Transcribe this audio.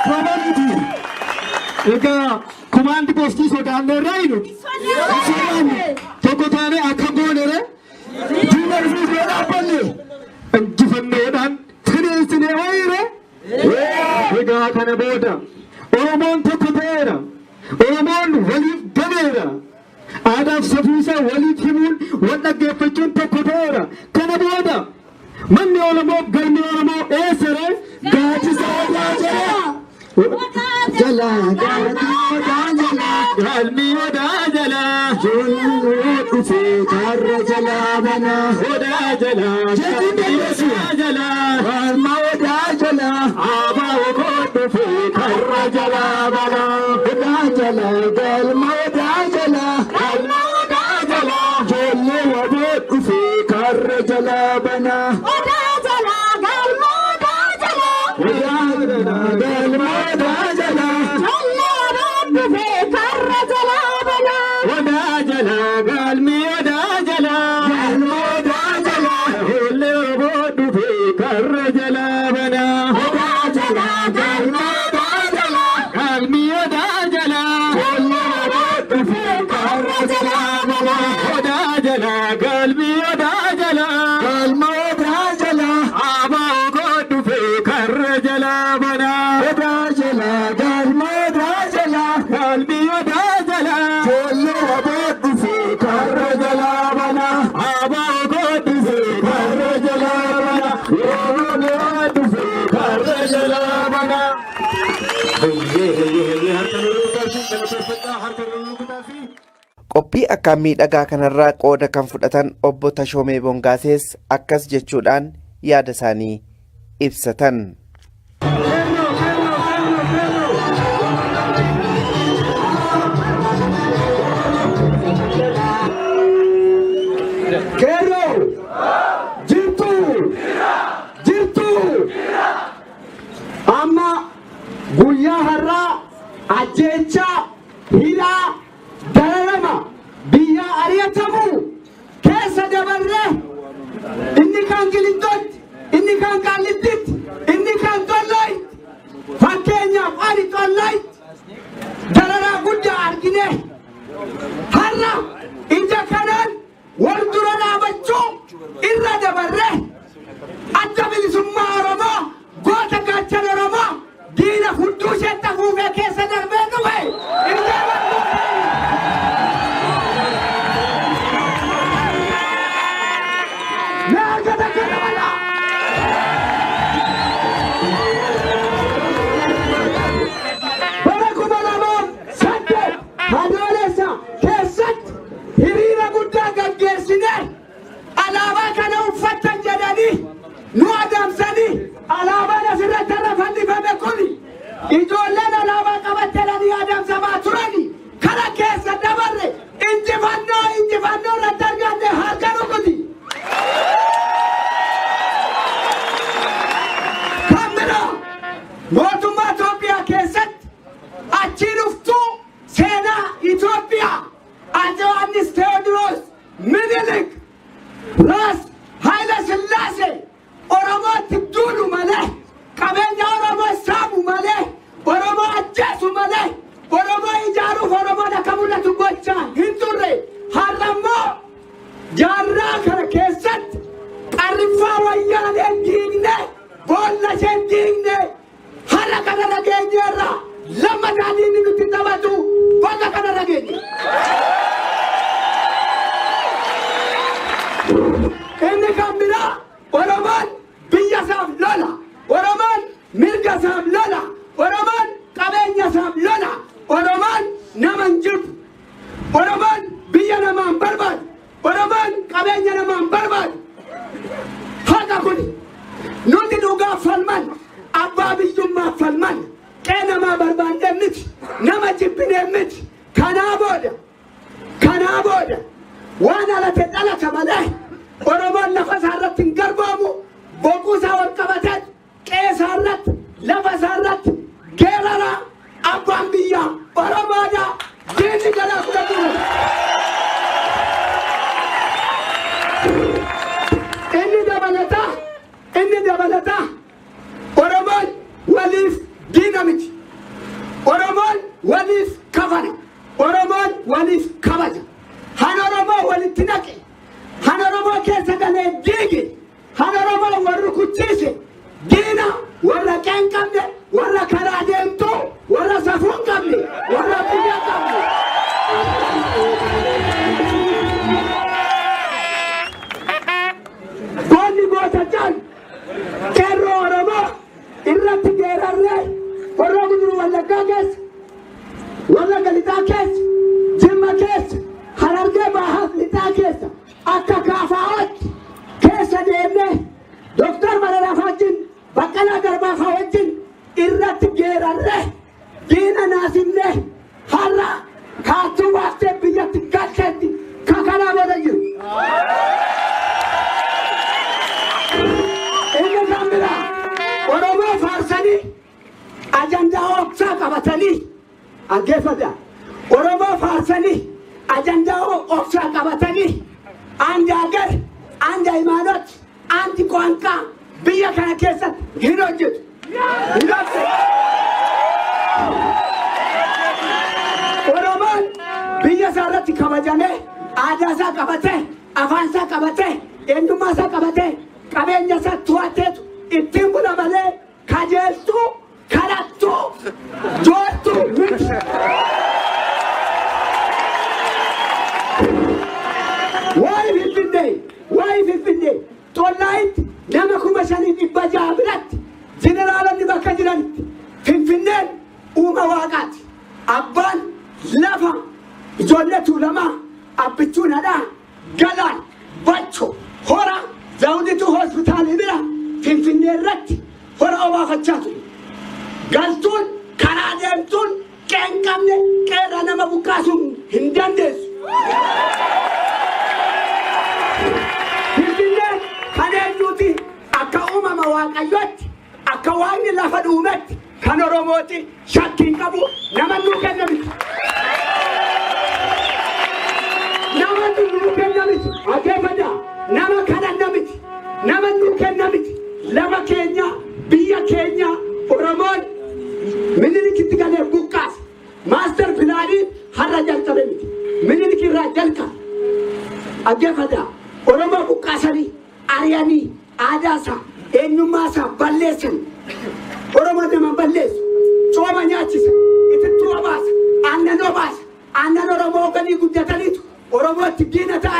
Komanditii. Egaa komaandi postii sodaannee raayinu. Tokko taanee akka goonere. Duuba rifuu dhaabbanne. Injifannoodhaan firiisinee ho'iire. Egaa kana booda Oromoon tokko ta'eera. Oromoon waliif gameera. Aadaaf safuusaa waliif himuun wal dhaggeeffachuun tokko ta'eera. Kana booda manni Oromoo galmi Oromoo eessere gaachisa odaa jala. Galmi odaa jala. Joollee dhufee karra jala bana. Odaa jala. Galmi odaa jala. Galma odaa jala. Abaa okoo dhufee karra jala bana. Odaa jala. Galma odaa jala. Galma odaa jala. Joollee waboo dhufee karra jala bana. Odaa jala. Galma odaa jala. Odaa jala. Galma odaa jala. Joollee waboo dhufee karra jala bana. Odaa jala. Galmi odaa jala. Galma odaa jala. Joollee waboo dhufee karra jala bana. Odaa jala. Galma odaa jala. Galmi odaa jala. Joollee waboo dhufee karra jala bana. Odaa jala. Galmi odaa jala. Galma odaa jala. Abaa okoo dhufee karra jala bana. Odaa jala. Galma odaa jala. Galmi odaa jala. Joollee waboo dhufee karra jala bana. Abaa okoo dhufee karra jala bana. Joollee waboo dhufee karra jala bana. Qophii akkaan miidhagaa kanarraa qooda kan fudhatan obbo Tashoomee Bongaasees akkas jechuudhaan yaada isaanii ibsatan. Keeroo jirtuu amma guyyaa har'aa ajjeechaa hidhaa dararama biyyaa ari'atamu keessa dabarree inni kan Gilintootti, inni kan Qaallittiitti, inni kan Xollaayitti fakkeenyaaf ani Xollaayitti dararaa guddaa argine har'a ija kanaan wal dura dhaabachuu irra dabarree adda bilisummaa Oromoo goota gaachana Oromoo diina hudduu isheetti hafuufee keessa darbee dhufe alaabaa kana uffatan jedhanii nu adamsanii alaabaan asirratti irra fannifame kun ijoolleen alaabaa qabatanii adamsamaa turani kana keessa dabarre injifannoo irratti arganne harka rukuti. Kan biraa mootummaa Itoophiyaa keessatti achi dhuftuu seenaa Itoophiyaa Aፄ Yohaannis Tewoodiroos Minilik Ras Haile Sillaasee Oromootti duulu malee qabeenya Oromoo saamu malee Oromoo ajjeesu malee Oromoo ijaaruuf Oromoon akka mul'atu gochaa hin turre har'a immoo jaarraa kana keessatti qarriffaa wayyaaneen diigne boolla isheen diigne har'a kana dhageenyeerra lammataan inni nutti taphatu bakka kana dhageenye. Inni kan biraa Oromoon biyya isaaf lola, Oromoon mirga isaaf lola, Oromoon qabeenya isaaf lola, Oromoon nama hin jirtu, Oromoon biyya namaa hin barbaadu, Oromoon qabeenya namaa hin barbaadu. Haqa kun nuti dhugaaf falman, abbaa biyyummaaf falman, qee namaa barbaadne miti, nama jibbine miti. Kanaa booda waan alate dhalata malee Oromoon lafa isaarratti hin garbaamu boquu isaa wal qabatee qee isaarratti lafa isaarratti geerara abbaan biyyaa Oromoodhaa diinni jalaa fudhatu. Inni dabalataa Oromoon waliif diina miti. waliif kafana. Oromoon waliif kabaja. Han Oromoo walitti naqe. Han Oromoo keessa galee diige. Han Oromoo warra kuchise. Diina warra qeen qabne, warra karaa deemtu, warra safuun qabne, warra biyya qabne. Goonni gootachaan qeerroo Oromoo irratti geerarree warra guduru Wallaggaa keessa, Wallagga lixaa keessa, Jimma keessa, Harargee bahaaf lixaa keessa akka kaafaa'otti keessa deemnee Dooktar Mararaa wajjin Baqqalaa Garbaa wajjin irratti geerarree diina naasifnee har'a kaattuu baaftee biyyatti galcheetti kakanaa booda jiru. Inni kan biraa Oromoo faarsanii ajandaa obsaa qabatanii dhaggeeffadhaa. Oromoo faarsanii ajandaa obsaa qabatanii andi agar, andi ሃይማኖት፣ andi ቋንቋ biyya kana keessatti hin hojjetu. Oromoon biyya isaa irratti kabajamee aadaa isaa qabatee, afaan isaa qabatee, eenyummaa isaa qabatee, qabeenya isaa to'ateetu ittiin bula malee kajeeltuu, kadhattuu, joortuu miti. Waa'ee Finfinnee Xollaayitti nama 5,600 biratti jeneraalonni bakka jiranitti Finfinneen uuma waaqaati. Abbaan lafa ijoollee Tuulamaa, Abbichuu Nadhaa, Galaan, Bachoo, Hora, Zawuditu hospitaalii bira Finfinnee irratti hora obaafachaa ture. Galtuun karaa deemtuun qeen qabne qeerra nama buqqaasuun hin dandeessu. Finfinneen kan eenyuuti? Akka uumama waaqayyootti, akka waaqni lafa dhuumetti kan Oromooti shakkiin qabu nama nuu kenna miti. Nama nuu kenna miti. Dhaggeeffadhaa. Nama kadhanna miti. Nama nuu kenna miti. Lafa keenya, biyya keenya Oromoon Minilikitti galee buqqaas. Maaster pilaaniin har'a jalqabe miti. Minilik irraa jalqabe. Dhaggeeffadhaa. Oromoo buqqaasanii, ari'anii, aadaa isaa, eenyummaa isaa balleessan. Oromoo nama balleessu. Cooma nyaachisa. Itittuu obaasa. Aannan obaasa. Aannan Oromoo ganii guddataniitu Oromootti diina ta'a.